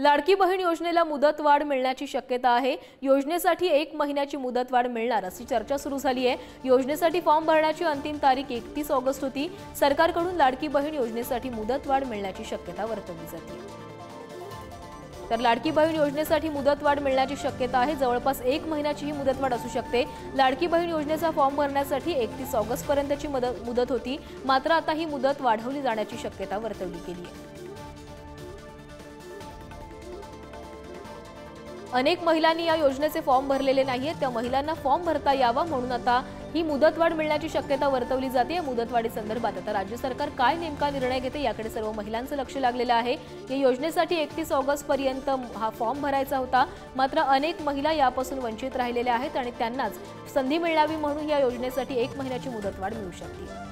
लाडकी बहीण योजनेला मुदतवाढ मिळण्याची शक्यता आहे। योजनेसाठी 1 महिन्याची मुदतवाढ मिळणार अशी चर्चा सुरू झाली आहे। योजनेसाठी फॉर्म भरण्याची अंतिम तारीख 31 ऑगस्ट होती। सरकारकडून लाडकी बहीण योजनेसाठी मुदतवाढ मिळण्याची शक्यता वर्तवली जाते। तर लाडकी बहीण योजनेसाठी मुदतवाढ मिळण्याची शक्यता आहे। जवळपास 1 महिन्याची ही मुदतवाढ असू शकते। लाडकी बहीण योजनेचा फॉर्म भरण्यासाठी 31 ऑगस्ट पर्यंतची मुदत होती, मात्र आता ही मुदत वाढवली जाण्याची शक्यता वर्तवली गेली आहे। अनेक महिलांनी या योजनेचे फॉर्म भरलेले नाहीयेत, त्या महिलांना फॉर्म भरता यावा म्हणून आता ही मुदतवाढ मिळण्याची शक्यता वर्तवली जाते। या मुदतवाढीसंदर्भात आता राज्य सरकार काय नेमका निर्णय घेते याकडे सर्व महिलांचं लक्ष लागलेलं आहे। या योजनेसाठी 31 ऑगस्ट पर्यंत हा फॉर्म भरायचा होता, मात्र अनेक महिला यापासून वंचित राहिलेल्या आहेत आणि त्यांनाच संधी मिळावी म्हणून या योजनेसाठी 1 महिन्याची मुदतवाढ मिळू शकते।